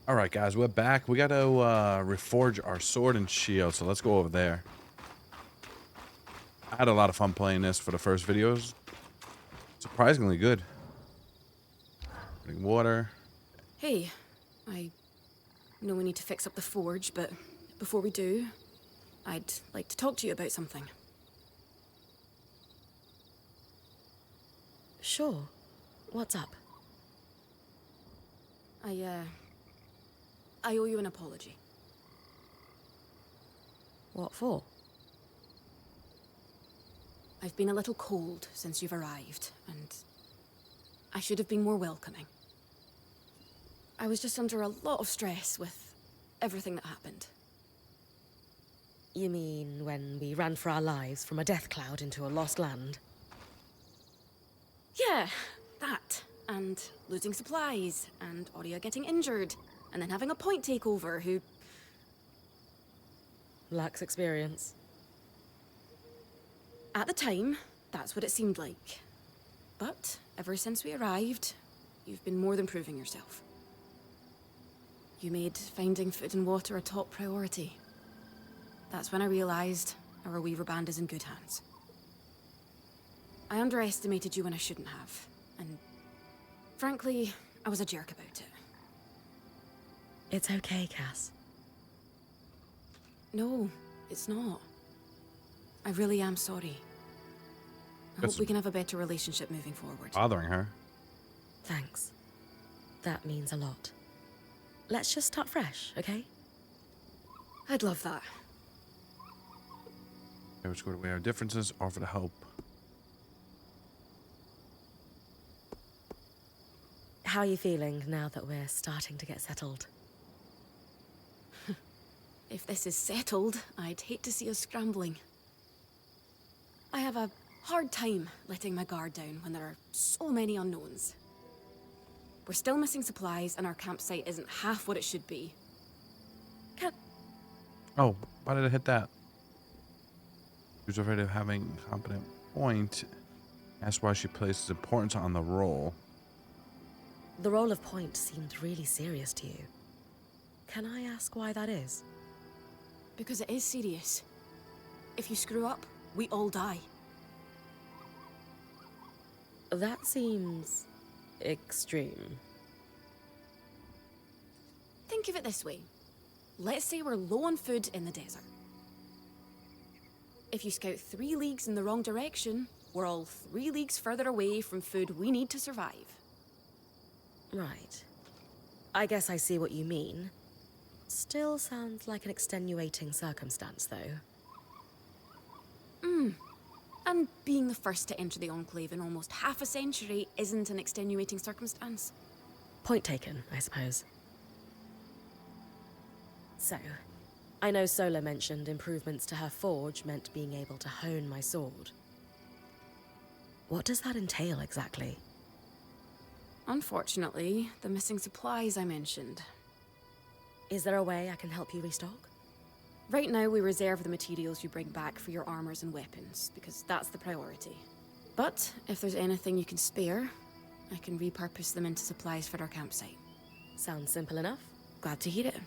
All right, guys, we're back. We got to reforge our sword and shield, so let's go over there. I had a lot of fun playing this for the first videos. Surprisingly good. Putting water. Hey, I know we need to fix up the forge, but before we do, I'd like to talk to you about something. Sure. What's up? I owe you an apology. What for? I've been a little cold since you've arrived, and I should have been more welcoming. I was just under a lot of stress with everything that happened. You mean when we ran for our lives from a death cloud into a lost land? Yeah, that. And losing supplies, and Aurea getting injured, and then having a point takeover who... Lacks experience. At the time, that's what it seemed like. But ever since we arrived, you've been more than proving yourself. You made finding food and water a top priority. That's when I realized our Weaver band is in good hands. I underestimated you when I shouldn't have, and frankly, I was a jerk about it. It's okay, Cass. No, it's not. I really am sorry. I hope we can have a better relationship moving forward. Bothering her. Thanks. That means a lot. Let's just start fresh, okay? I'd love that. Okay, let's go away our differences, offer to help. How are you feeling now that we're starting to get settled? If this is settled, I'd hate to see us scrambling. I have a hard time letting my guard down when there are so many unknowns. We're still missing supplies, and our campsite isn't half what it should be. Oh, why did I hit that? She was afraid of having a competent point. That's why she places importance on the role. The role of point seemed really serious to you. Can I ask why that is? Because it is serious. If you screw up, we all die. That seems... extreme. Think of it this way. Let's say we're low on food in the desert. If you scout 3 leagues in the wrong direction, we're all 3 leagues further away from food we need to survive. Right. I guess I see what you mean. Still sounds like an extenuating circumstance, though. And being the first to enter the Enclave in almost half a century isn't an extenuating circumstance. Point taken, I suppose. So, I know Sola mentioned improvements to her forge meant being able to hone my sword. What does that entail exactly? Unfortunately, the missing supplies I mentioned. Is there a way I can help you restock? Right now, we reserve the materials you bring back for your armors and weapons, because that's the priority. But if there's anything you can spare, I can repurpose them into supplies for our campsite. Sounds simple enough. Glad to hear it.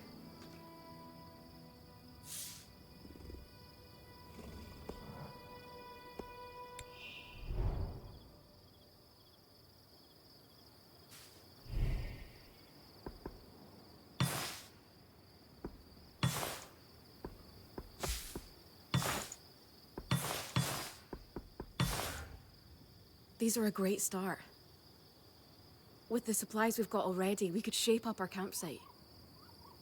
These are a great start. With the supplies we've got already, we could shape up our campsite.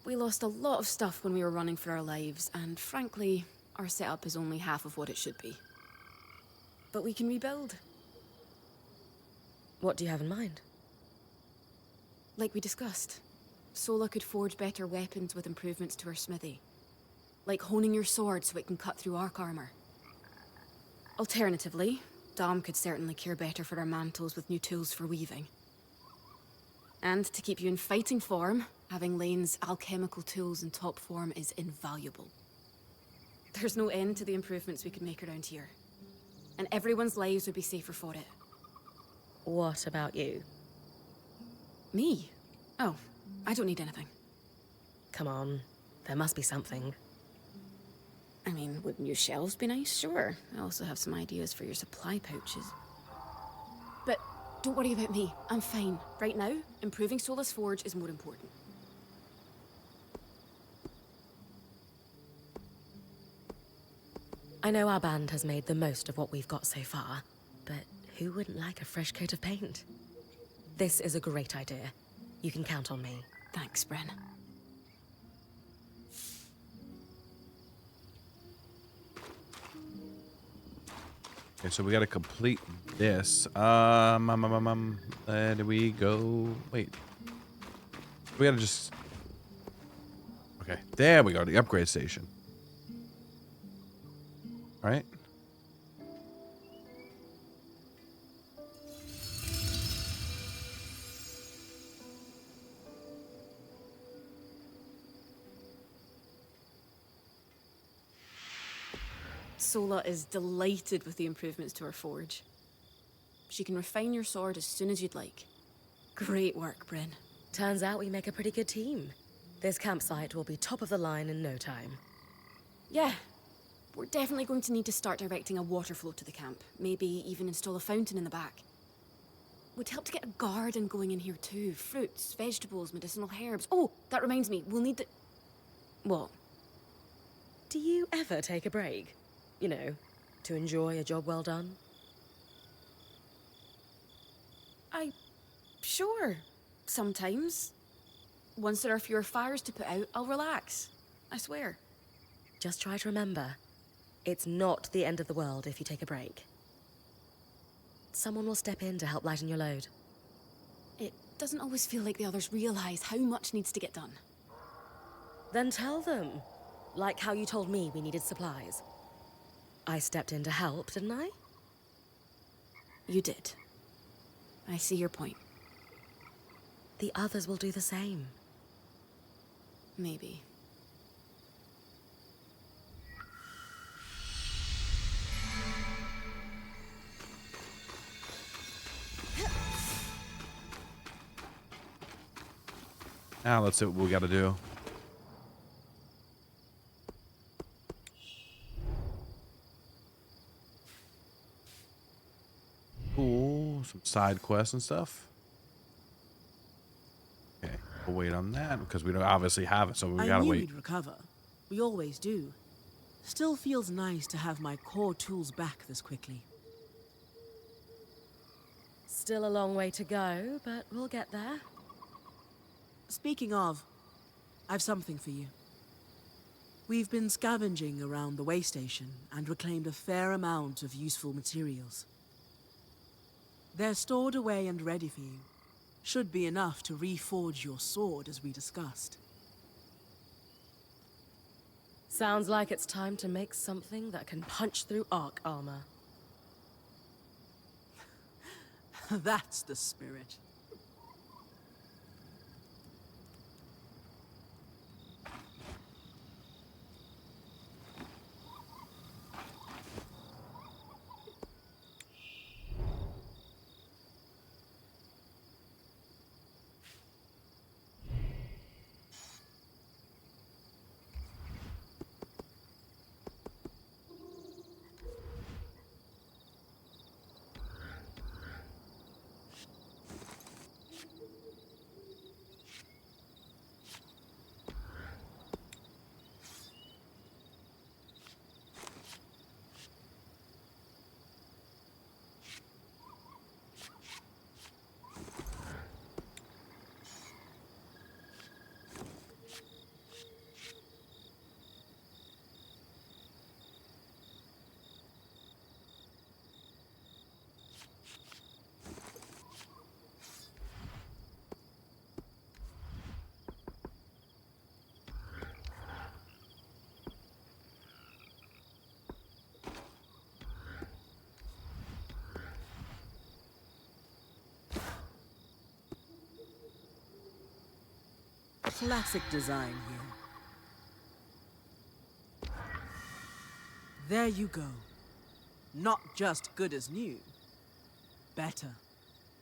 We lost a lot of stuff when we were running for our lives, and frankly, our setup is only half of what it should be. But we can rebuild. What do you have in mind? Like we discussed, Sola could forge better weapons with improvements to her smithy. Like honing your sword so it can cut through arc armor. Alternatively, Dom could certainly care better for our mantles with new tools for weaving. And to keep you in fighting form, having Lane's alchemical tools in top form is invaluable. There's no end to the improvements we could make around here. And everyone's lives would be safer for it. What about you? Me? Oh, I don't need anything. Come on, there must be something. I mean, would new shelves be nice? Sure. I also have some ideas for your supply pouches. But don't worry about me. I'm fine. Right now, improving Sola's forge is more important. I know our band has made the most of what we've got so far, but who wouldn't like a fresh coat of paint? This is a great idea. You can count on me. Thanks, Bren. Okay, so we gotta complete this. Where do we go? Wait. We gotta just... Okay, there we go, the upgrade station. Right? Sola is delighted with the improvements to her forge. She can refine your sword as soon as you'd like. Great work, Bryn. Turns out we make a pretty good team. This campsite will be top of the line in no time. Yeah, we're definitely going to need to start directing a water flow to the camp. Maybe even install a fountain in the back. Would help to get a garden going in here too. Fruits, vegetables, medicinal herbs. Oh, that reminds me, we'll need the... What? Do you ever take a break? You know, to enjoy a job well done? Sure. Sometimes. Once there are fewer fires to put out, I'll relax. I swear. Just try to remember, it's not the end of the world if you take a break. Someone will step in to help lighten your load. It doesn't always feel like the others realize how much needs to get done. Then tell them. Like how you told me we needed supplies. I stepped in to help, didn't I? You did. I see your point. The others will do the same. Maybe. Now let's see what we gotta do. Cool. Some side quests and stuff. Okay, we'll wait on that because we don't obviously have it, so we I gotta knew wait. we'd recover. We always do. Still feels nice to have my core tools back this quickly. Still a long way to go, but we'll get there. Speaking of, I've something for you. We've been scavenging around the way station and reclaimed a fair amount of useful materials. They're stored away and ready for you. Should be enough to reforge your sword as we discussed. Sounds like it's time to make something that can punch through arc armor. That's the spirit. Classic design here. There you go. Not just good as new, better.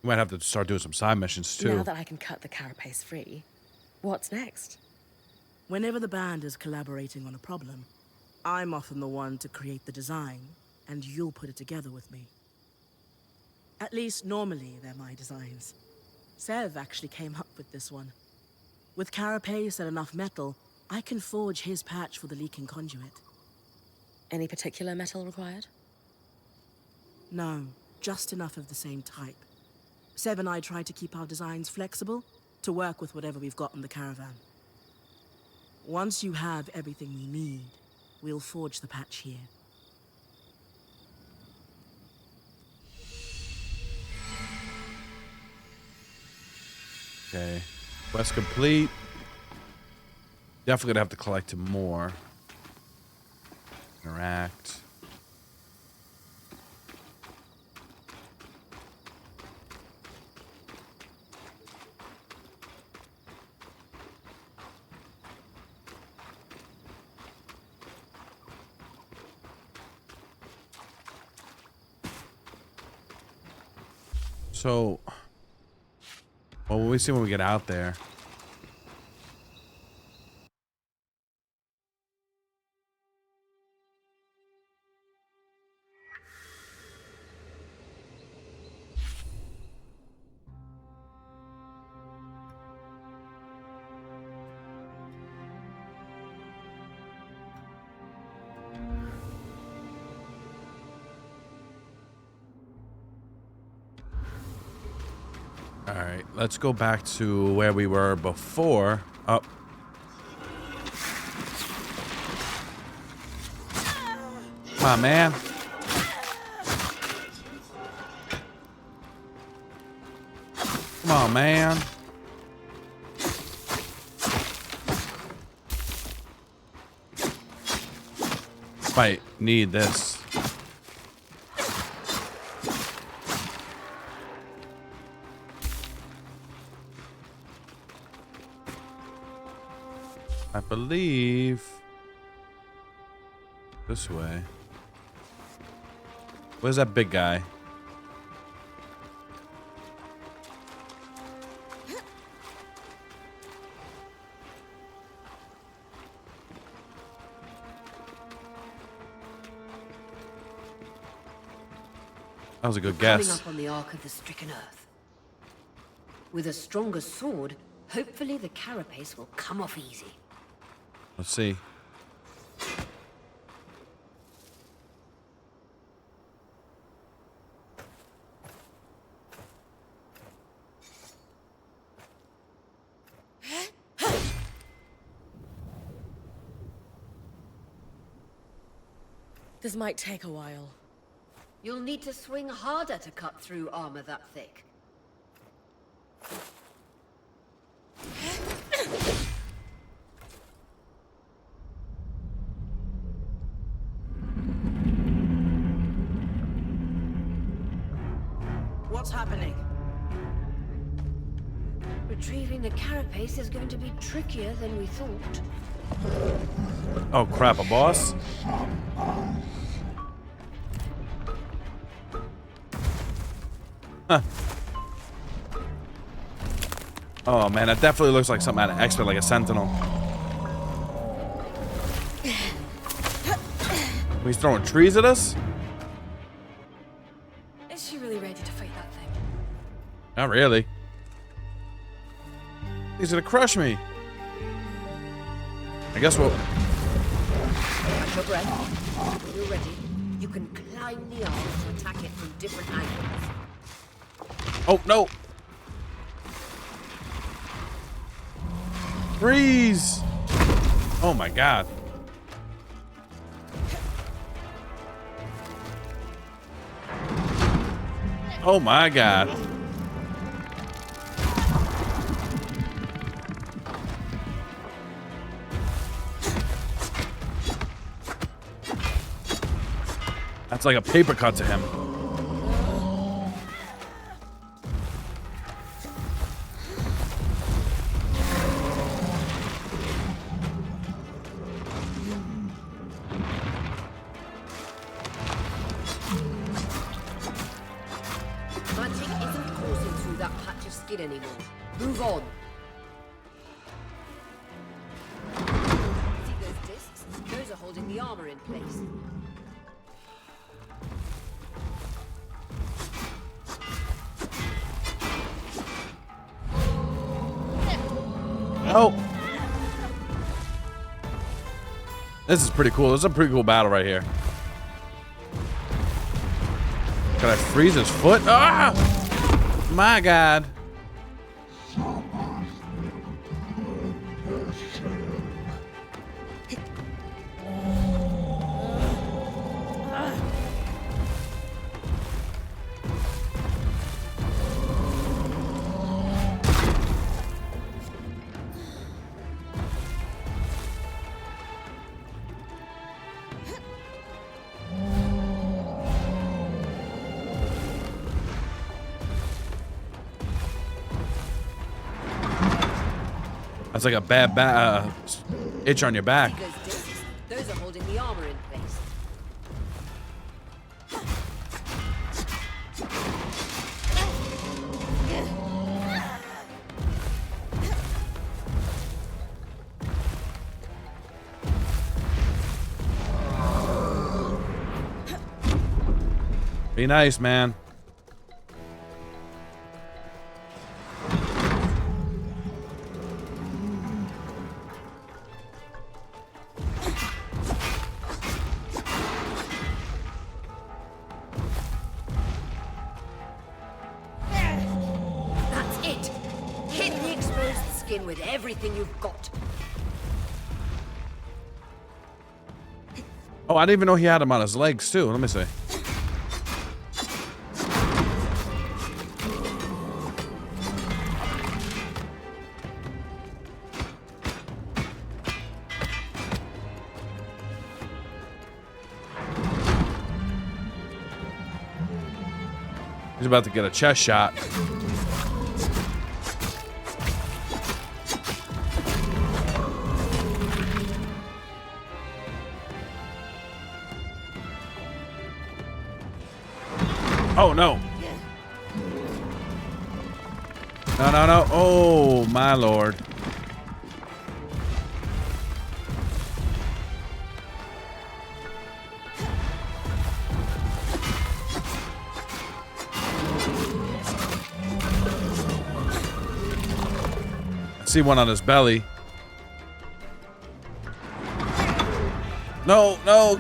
We might have to start doing some side missions too. Now that I can cut the carapace free, what's next? Whenever the band is collaborating on a problem, I'm often the one to create the design, and you'll put it together with me. At least normally they're my designs. Sev actually came up with this one. With carapace and enough metal, I can forge his patch for the leaking conduit. Any particular metal required? No, just enough of the same type. Sev and I try to keep our designs flexible to work with whatever we've got in the caravan. Once you have everything you need, we'll forge the patch here. Okay. Quest complete. Definitely gonna have to collect more. Interact. So, well, we'll see when we get out there. All right, let's go back to where we were before. Oh. Come on, man. Come on, man. Might need this. I believe this way. Where's that big guy? That was a good Coming guess. up on the Ark of the Stricken Earth. With a stronger sword, hopefully the carapace will come off easy. Let's see. This might take a while. You'll need to swing harder to cut through armor that thick. What's happening? Retrieving the carapace is going to be trickier than we thought. Oh crap, a boss? Huh. Oh man, that definitely looks like something out of X-Men, like a sentinel. He's throwing trees at us? Is she really ready to fight that thing? Not really. He's gonna crush me. I guess we'll... Catch your breath. When you're ready, you can climb the arm to attack it from different angles. Oh, no. Freeze. Oh my god. Oh my god. That's like a paper cut to him. Magic isn't coursing through that patch of skin anymore. Move on. armor in place. Oh! This is pretty cool. This is a pretty cool battle right here. Can I freeze his foot? Ah! My God. That's like a bad itch on your back. See those discs? Those are holding the armor in place. Be nice, man. That's it. Hit the exposed skin with everything you've got. Oh, I didn't even know he had him on his legs too. Let me see. He's about to get a chest shot. Oh, no. No, no, no. Oh, my Lord. I see one on his belly. No, no.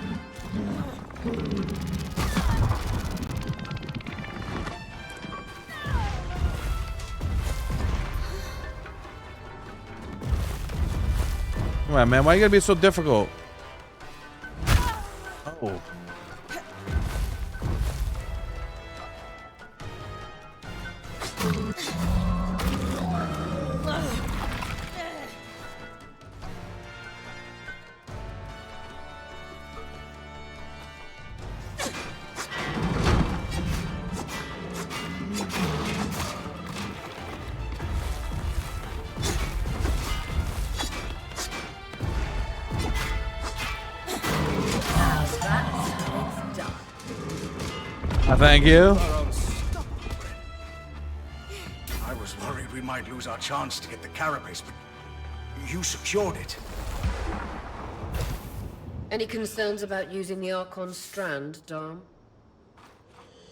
Come on, man. Why you gotta be so difficult? Oh. Thank you. I was worried we might lose our chance to get the carapace, but you secured it. Any concerns about using the Archon strand, Dom?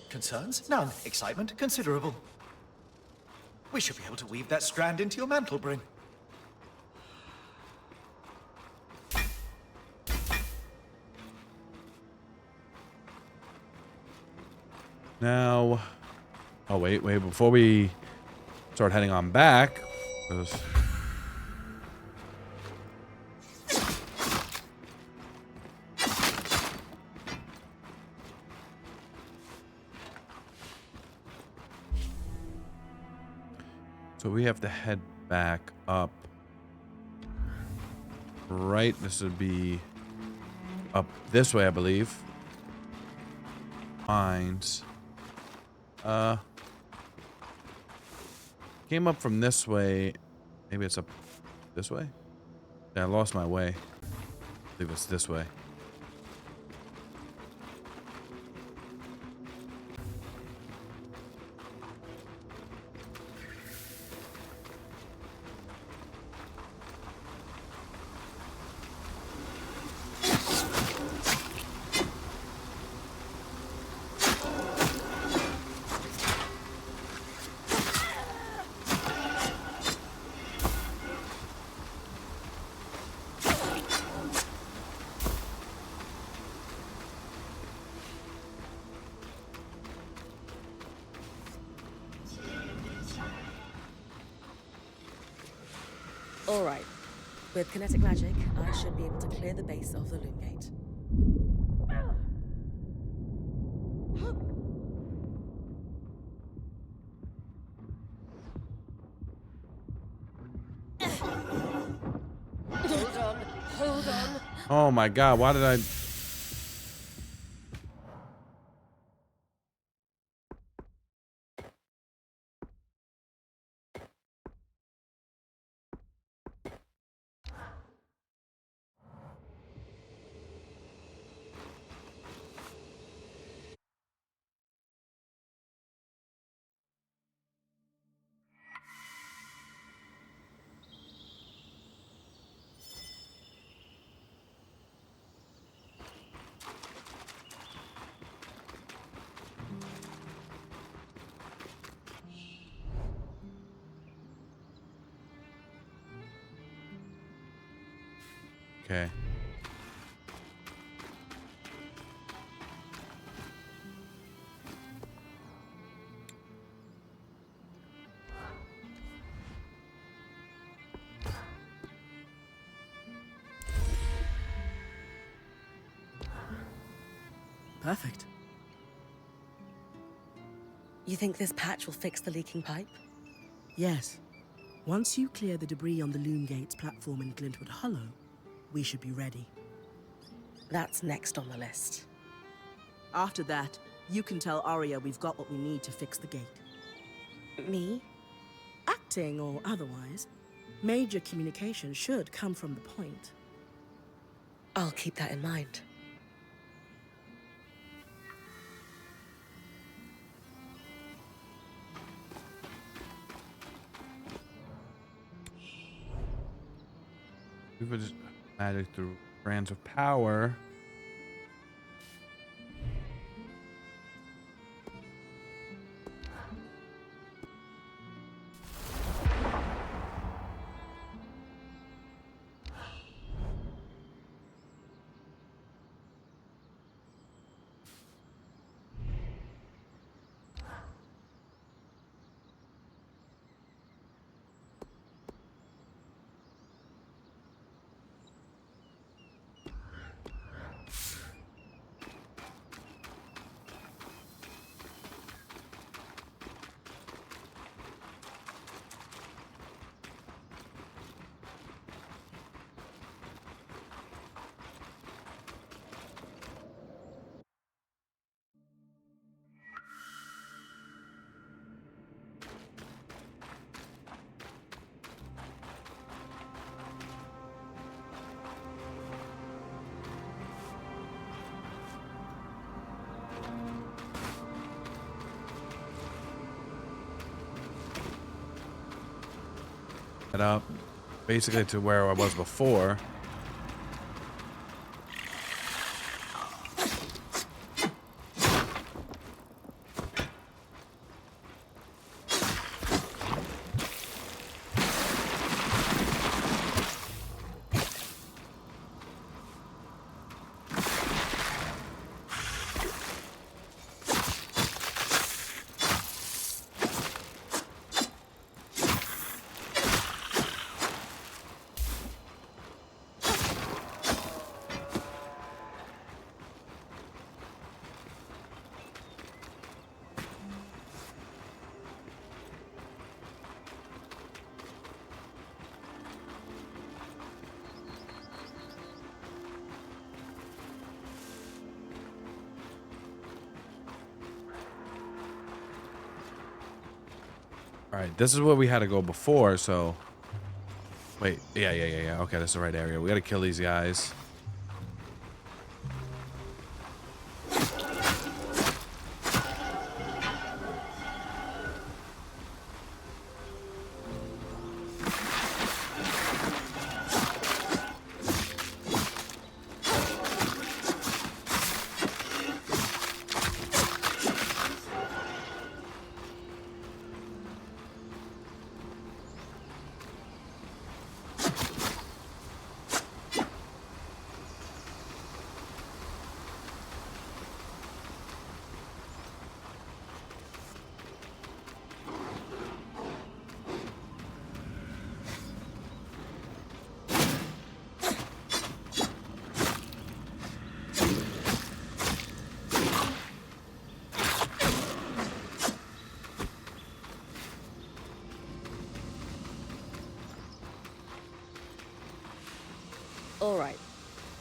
Concerns? None. Excitement? Considerable. We should be able to weave that strand into your mantle bring. Now, oh wait, before we start heading on back, 'cause so we have to head back up. Right, this would be up this way, I believe. Mines. Came up from this way. Maybe it's up this way? Yeah, I lost my way. I believe it's this way. With kinetic magic, I should be able to clear the base of the loom gate. Hold on, hold on. Oh my god, why did I... Okay. Perfect. You think this patch will fix the leaking pipe? Yes. Once you clear the debris on the Loom Gates platform in Glintwood Hollow, we should be ready. That's next on the list. After that, you can tell Arya we've got what we need to fix the gate. Me? Acting or otherwise, major communication should come from the point. I'll keep that in mind. We would just magic through strands of power. It up basically to where I was before. All right, this is where we had to go before, so... Wait, yeah. Okay, that's the right area. We gotta kill these guys. All right.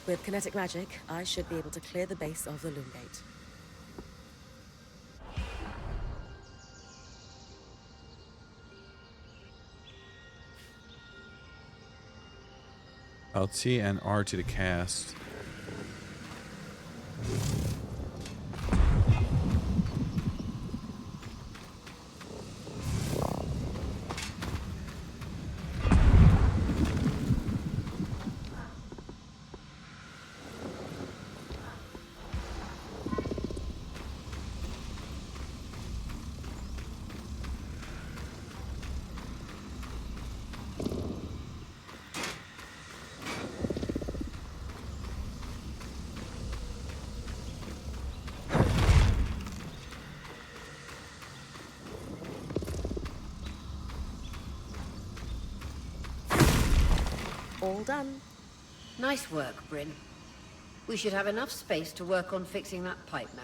With kinetic magic, I should be able to clear the base of the loom gate. LT and RT to cast. All done. Nice work, Bryn. We should have enough space to work on fixing that pipe now.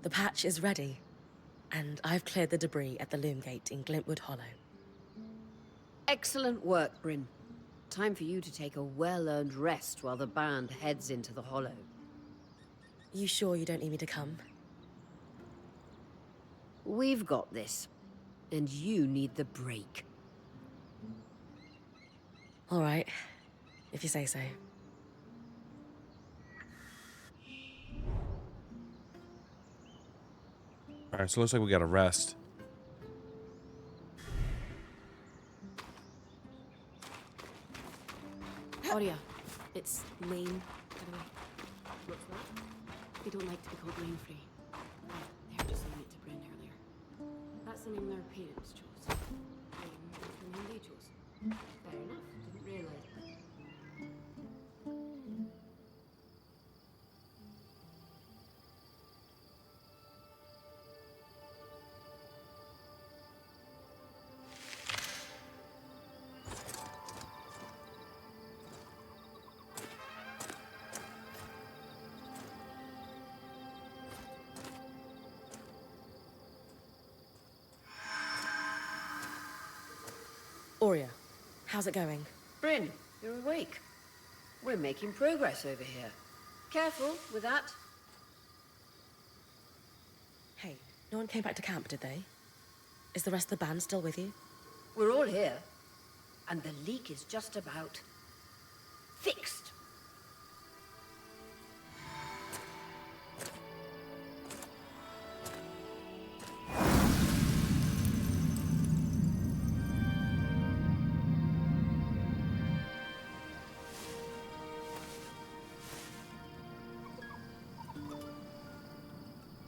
The patch is ready, and I've cleared the debris at the loom gate in Glintwood Hollow. Excellent work, Bryn. Time for you to take a well-earned rest while the band heads into the hollow. You sure you don't need me to come? We've got this, and you need the break. All right, if you say so. All right, so it looks like we got to rest. Aurea, it's Lane, by the way. What's that? They don't like to be called Lane Free. I heard you saying it to Bryn earlier. That's the name their parents chose. Lane was the name they chose. Fair enough, didn't realize. Aurea, how's it going? Bryn, you're awake. We're making progress over here. Careful with that. Hey, no one came back to camp, did they? Is the rest of the band still with you? We're all here. And the leak is just about Fixed.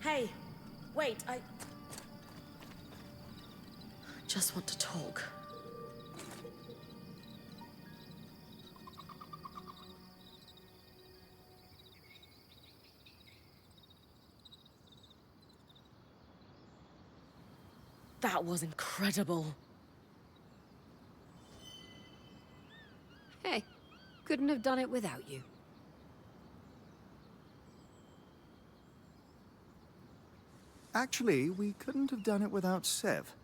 Hey, wait, I just want to talk. That was incredible. Hey, couldn't have done it without you. Actually, we couldn't have done it without Sev.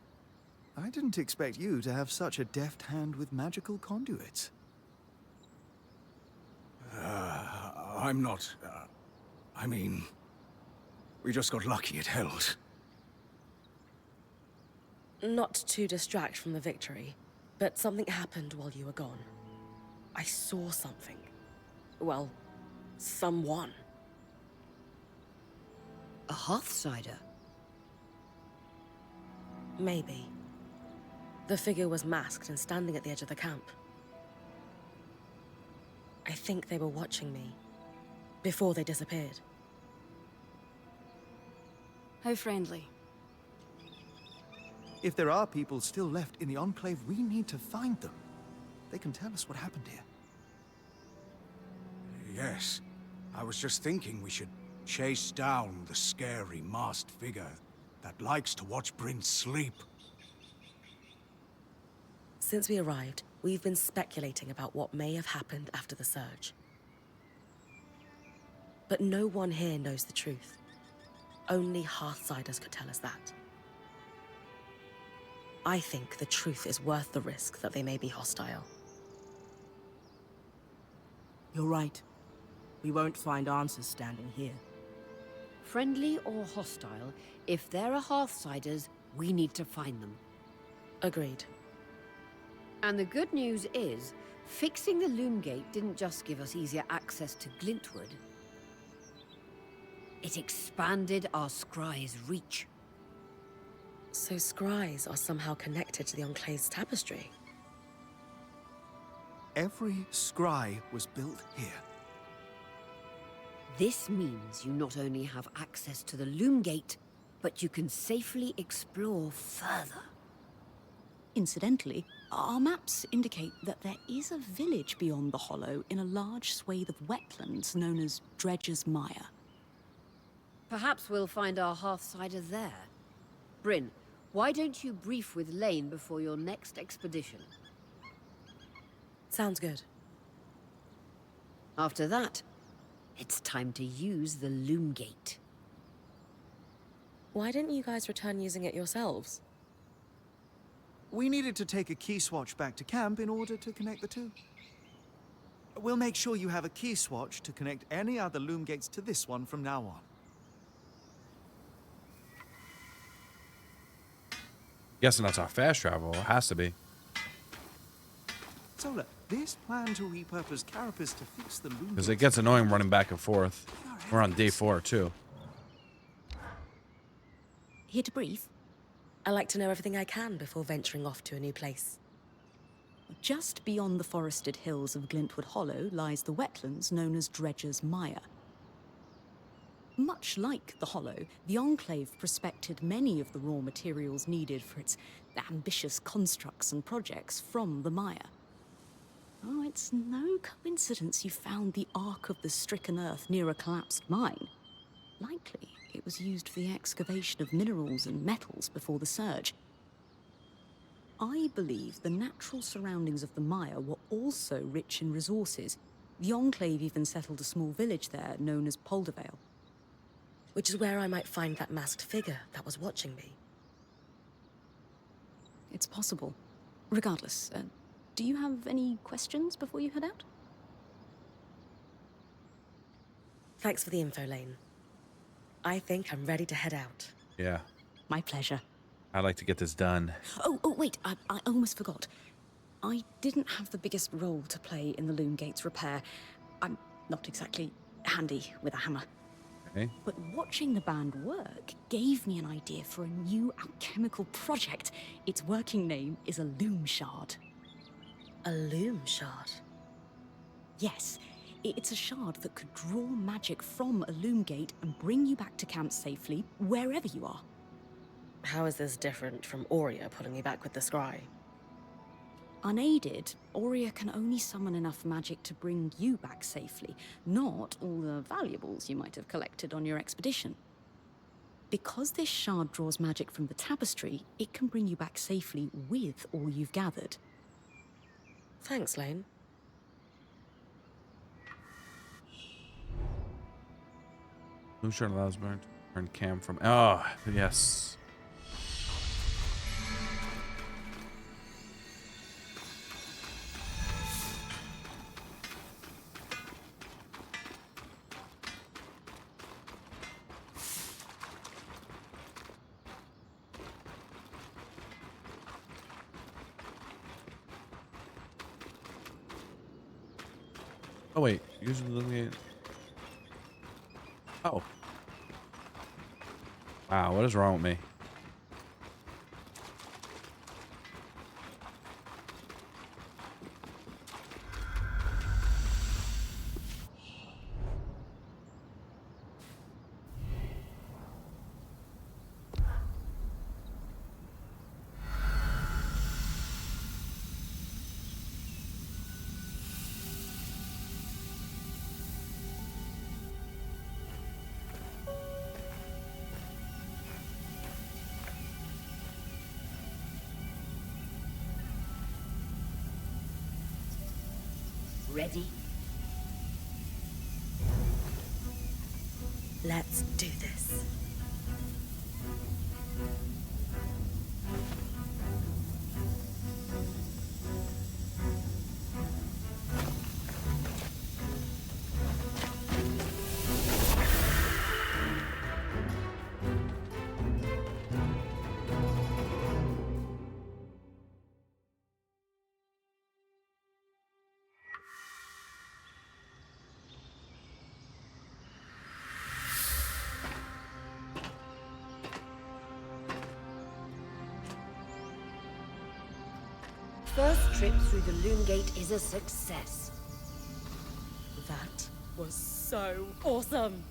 I didn't expect you to have such a deft hand with magical conduits. I'm not... I mean... We just got lucky it held. Not to distract from the victory, but something happened while you were gone. I saw something. Well, someone. A Hearthsider? Maybe. The figure was masked and standing at the edge of the camp. I think they were watching me before they disappeared. How friendly. If there are people still left in the Enclave, we need to find them. They can tell us what happened here. Yes. I was just thinking we should chase down the scary masked figure that likes to watch Bryn sleep. Since we arrived, we've been speculating about what may have happened after the surge. But no one here knows the truth. Only Hearthsiders could tell us that. I think the truth is worth the risk that they may be hostile. You're right. We won't find answers standing here. Friendly or hostile, if there are Hearthsiders, we need to find them. Agreed. And the good news is, fixing the Loom Gate didn't just give us easier access to Glintwood. It expanded our scry's reach. So scries are somehow connected to the Enclave's tapestry. Every scry was built here. This means you not only have access to the Loom Gate, but you can safely explore further. Incidentally, our maps indicate that there is a village beyond the Hollow in a large swathe of wetlands known as Dredger's Mire. Perhaps we'll find our Hearthsider there. Bryn, why don't you brief with Lane before your next expedition? Sounds good. After that, it's time to use the Loom Gate. Why didn't you guys return using it yourselves? We needed to take a key swatch back to camp in order to connect the two. We'll make sure you have a key swatch to connect any other loom gates to this one from now on. Guessing that's our fast travel. It has to be. Sola, this plan to repurpose Carapace to fix the loom Because it gates- gets annoying running back and forth. We're on day 4, too. Here to brief. I like to know everything I can before venturing off to a new place. Just beyond the forested hills of Glintwood Hollow lies the wetlands known as Dredger's Mire. Much like the Hollow, the Enclave prospected many of the raw materials needed for its ambitious constructs and projects from the mire. Oh, it's no coincidence you found the Ark of the Stricken Earth near a collapsed mine. Likely, it was used for the excavation of minerals and metals before the surge. I believe the natural surroundings of the mire were also rich in resources. The Enclave even settled a small village there known as Poldervale. Which is where I might find that masked figure that was watching me. It's possible. Regardless, do you have any questions before you head out? Thanks for the info, Lane. I think I'm ready to head out. Yeah. My pleasure. I'd like to get this done. Oh, wait, I almost forgot. I didn't have the biggest role to play in the Loom Gate's repair. I'm not exactly handy with a hammer. Okay. But watching the band work gave me an idea for a new alchemical project. Its working name is a loom shard. A loom shard? Yes, it's a shard that could draw magic from a loom gate and bring you back to camp safely, wherever you are. How is this different from Aurea pulling me back with the scry? Unaided, Aurea can only summon enough magic to bring you back safely, not all the valuables you might have collected on your expedition. Because this shard draws magic from the tapestry, it can bring you back safely with all you've gathered. Thanks, Lane. Loom shard allows burn to turn cam from. Oh, yes. Oh wait, usually looking at. Oh. Wow, what is wrong with me? Ready? Let's do this. First trip through the Loom Gate is a success. That was so awesome!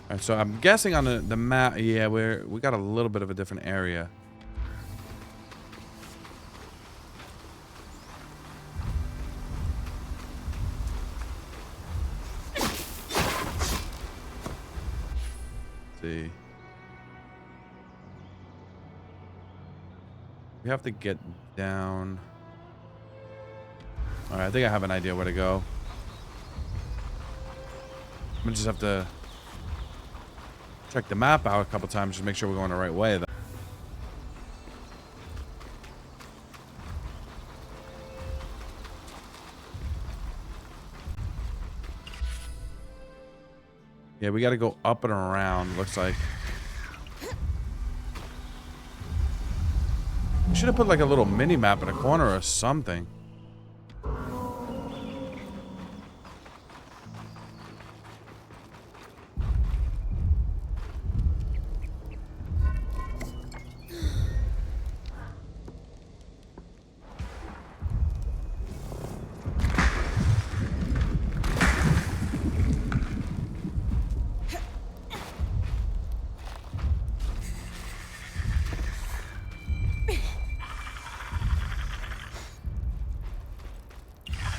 Alright, so I'm guessing on the map, yeah, we got a little bit of a different area. Let's see. We have to get down. Alright, I think I have an idea where to go. I'm gonna just have to check the map out a couple times just to make sure we're going the right way. Yeah, we got to go up and around, looks like. We should have put like a little mini map in a corner or something.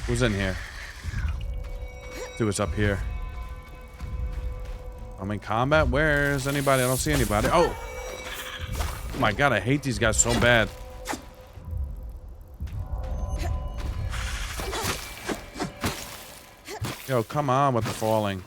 Who's in here? See what's up here. I'm in combat. Where's anybody? I don't see anybody. Oh! Oh my god, I hate these guys so bad. Yo, come on with the falling.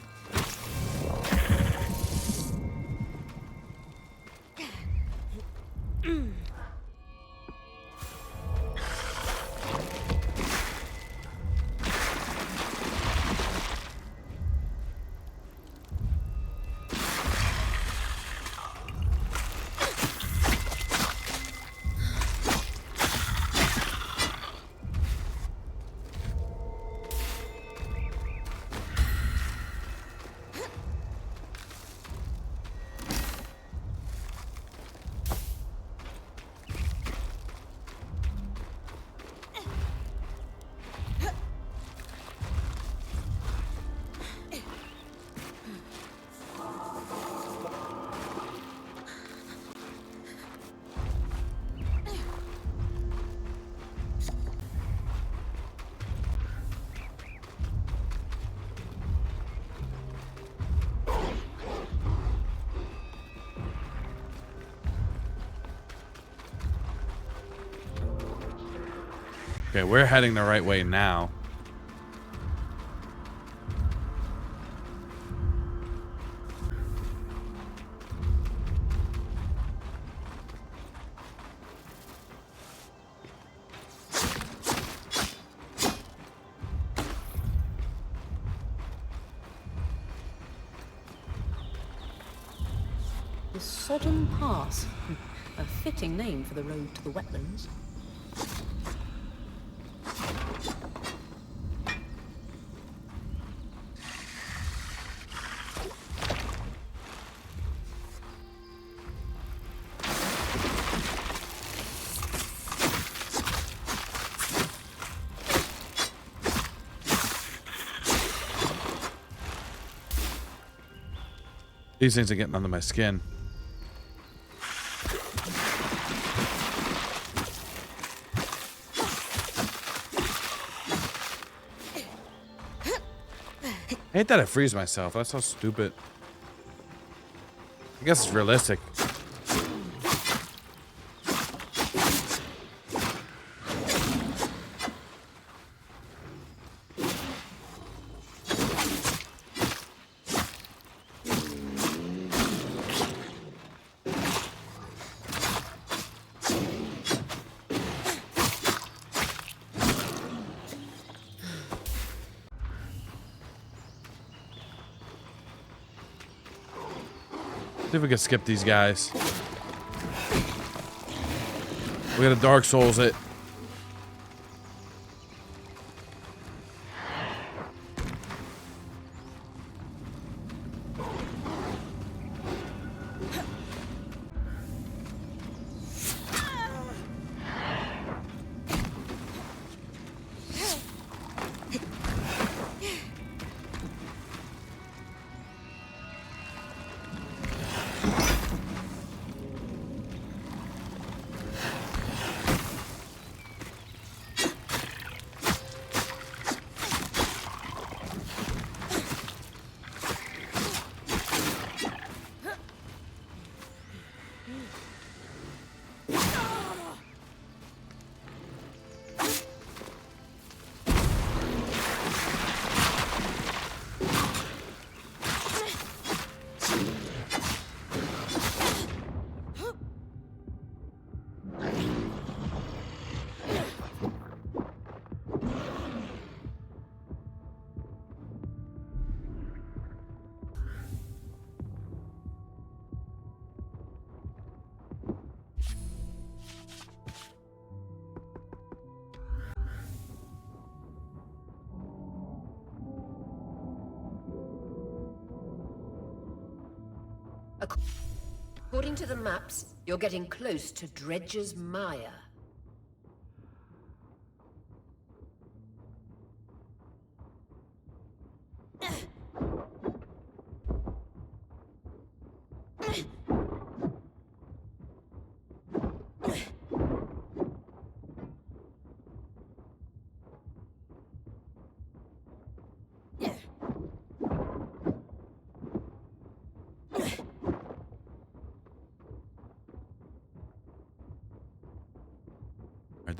Okay, we're heading the right way now. The Sodden Pass. A fitting name for the road to the wetlands. These things are getting under my skin. I hate that I freeze myself. That's so stupid. I guess it's realistic. See if we can skip these guys. We gotta Dark Souls it. According to the maps, you're getting close to Dredge's Mire.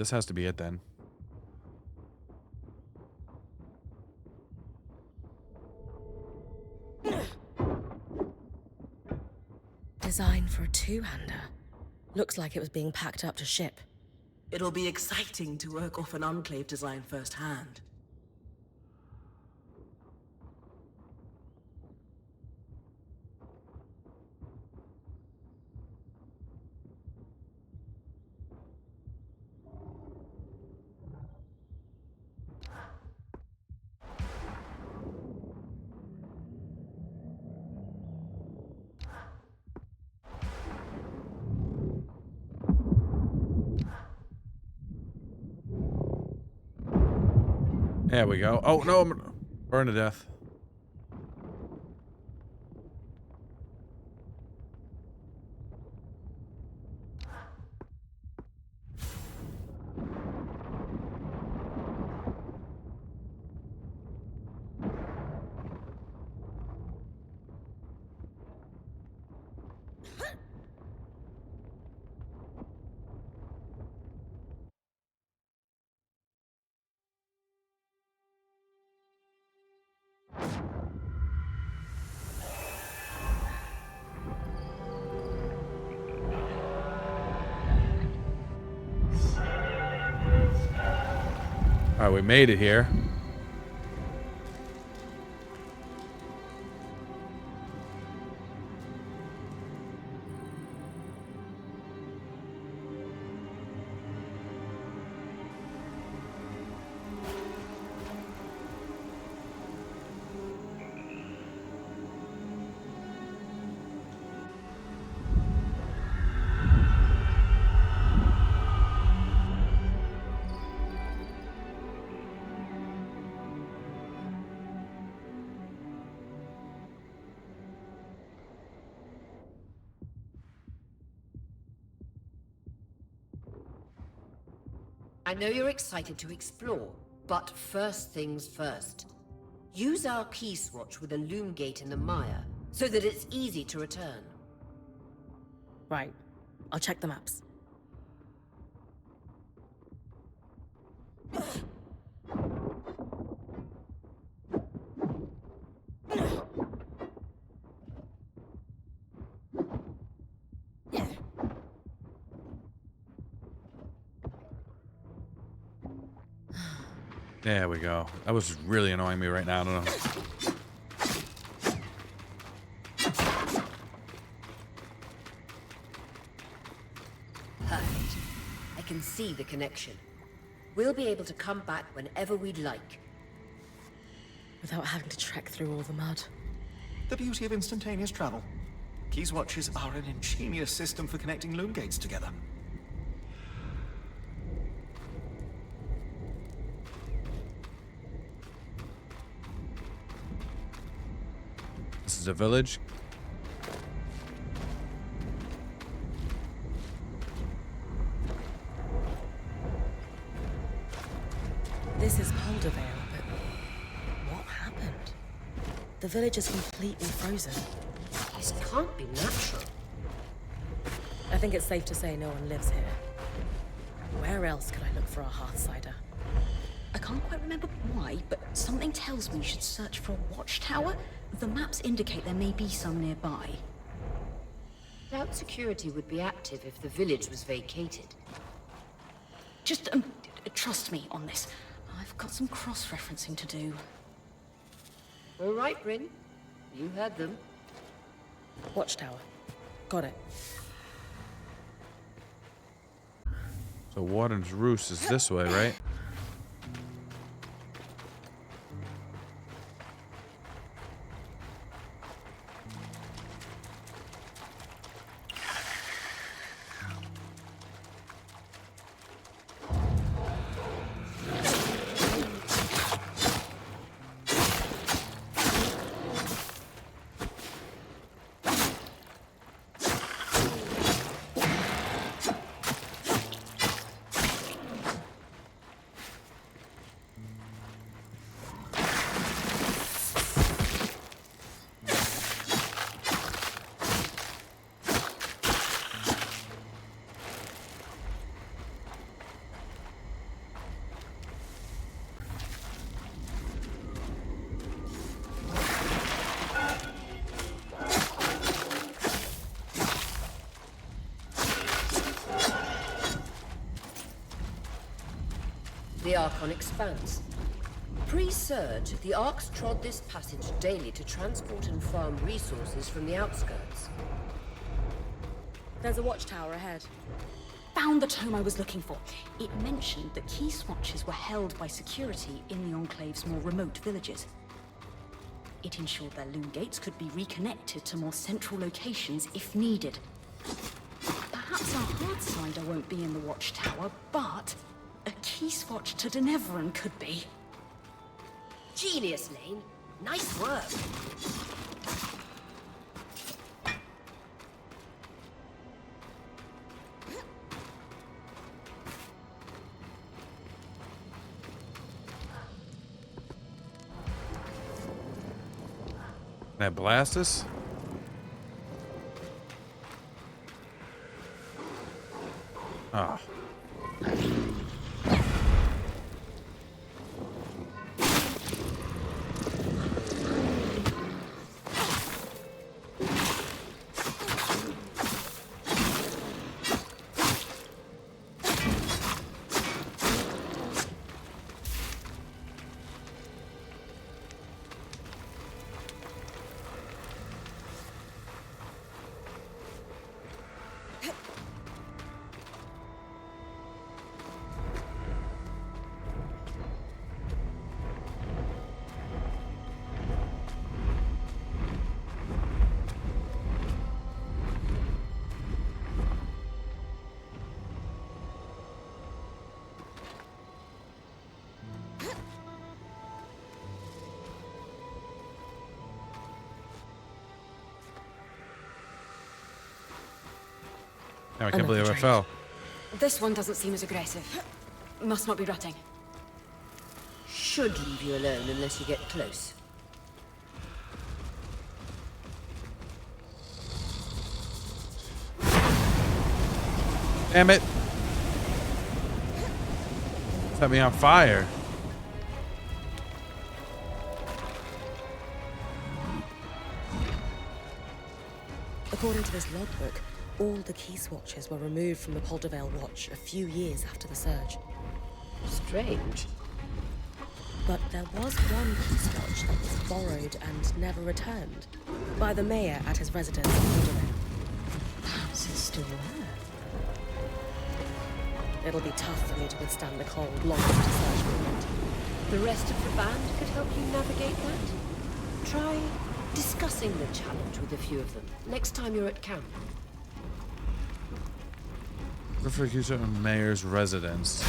this has to be it then. Designed for a two-hander. Looks like it was being packed up to ship. It'll be exciting to work off an Enclave design firsthand. There we go. Oh no, I'm gonna burn to death. All right, we made it here. I know you're excited to explore, but first things first. Use our key swatch with a loom gate in the mire, so that it's easy to return. Right. I'll check the maps. There we go. That was really annoying me right now. I don't know. Perfect. I can see the connection. We'll be able to come back whenever we'd like. Without having to trek through all the mud. The beauty of instantaneous travel. Key swatches are an ingenious system for connecting loom gates together. This is a village. This is Poldervale, but what happened? The village is completely frozen. This can't be natural. I think it's safe to say no one lives here. Where else could I look for a hearthsider? I can't quite remember why, but something tells me you should search for a watchtower. The maps indicate there may be some nearby. Doubt security would be active if the village was vacated. Just trust me on this. I've got some cross-referencing to do. All right, Bryn. You heard them. Watchtower. Got it. So Warden's Roost is this way, right? Archon expanse. Pre-surge, the Arcs trod this passage daily to transport and farm resources from the outskirts. There's a watchtower ahead. Found the tome I was looking for. It mentioned that key swatches were held by security in the Enclave's more remote villages. It ensured their loom gates could be reconnected to more central locations if needed. Perhaps our Hardsider won't be in the watchtower, but a key swatch to Denevran could be. Genius, Lane. Nice work. Can I blast this? Ah. Now I can't believe I fell. This one doesn't seem as aggressive. Must not be rutting. Should leave you alone unless you get close. Damn it. Set me on fire. According to this logbook, all the key swatches were removed from the Poldervale Watch a few years after the surge. Strange. But there was one key swatch that was borrowed and never returned by the mayor at his residence in Poldervale. Perhaps it's still there. It'll be tough for me to withstand the cold long after surge movement. The rest of the band could help you navigate that. Try discussing the challenge with a few of them next time you're at camp. Refugee mayor's residence.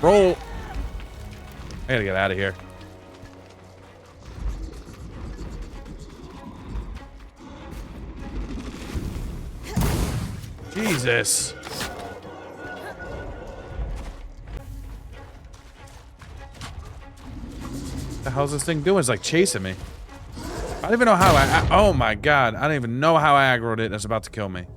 Roll. I gotta get out of here. Jesus. The hell's this thing doing? It's like chasing me. I don't even know how I oh my god. I don't even know how I aggroed it. It's about to kill me.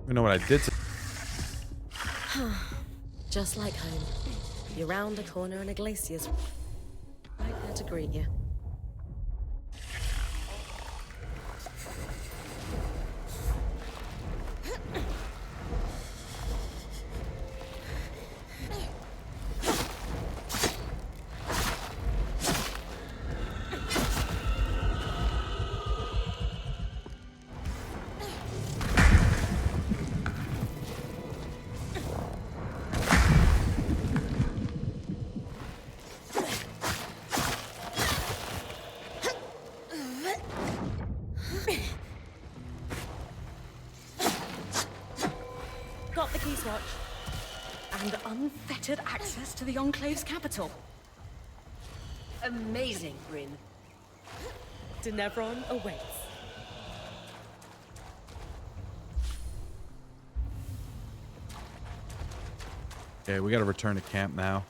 You know what I did to Just like home. You're round a corner and a glacier's right there to greet you. Got the key swatch. And unfettered access to the Enclave's capital. Amazing, Bryn. Denevran awaits. Okay, we gotta return to camp now.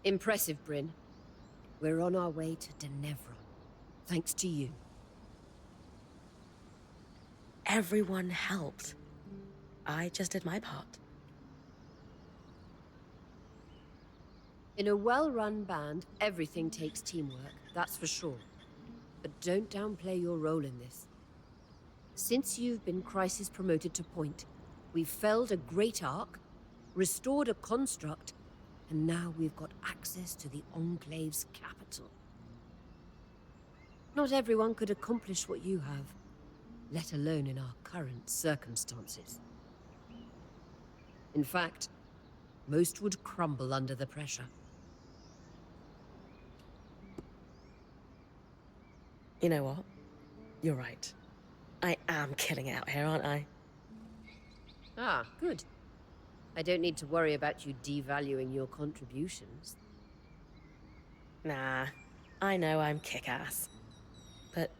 Impressive, Bryn. We're on our way to Denevron, thanks to you. Everyone helped. I just did my part. In a well-run band, everything takes teamwork, that's for sure. But don't downplay your role in this. Since you've been Crisis promoted to Point, we've felled a great arc, restored a construct, and now we've got access to the Enclave's capital. Not everyone could accomplish what you have, let alone in our current circumstances. In fact, most would crumble under the pressure. You know what? You're right. I am killing it out here, aren't I? Ah, good. I don't need to worry about you devaluing your contributions. Nah, I know I'm kick-ass. But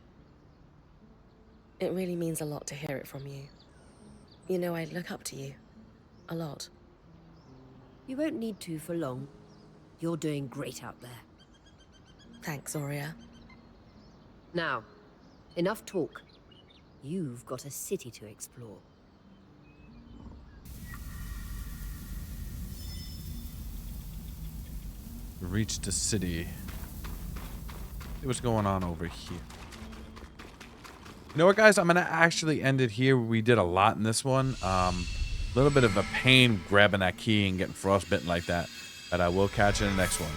it really means a lot to hear it from you. You know, I look up to you. A lot. You won't need to for long. You're doing great out there. Thanks, Aurea. Now, enough talk. You've got a city to explore. Reached the city. See what's going on over here. You know what, guys? I'm gonna actually end it here. We did a lot in this one. A little bit of a pain grabbing that key and getting frostbitten like that. But I will catch you in the next one.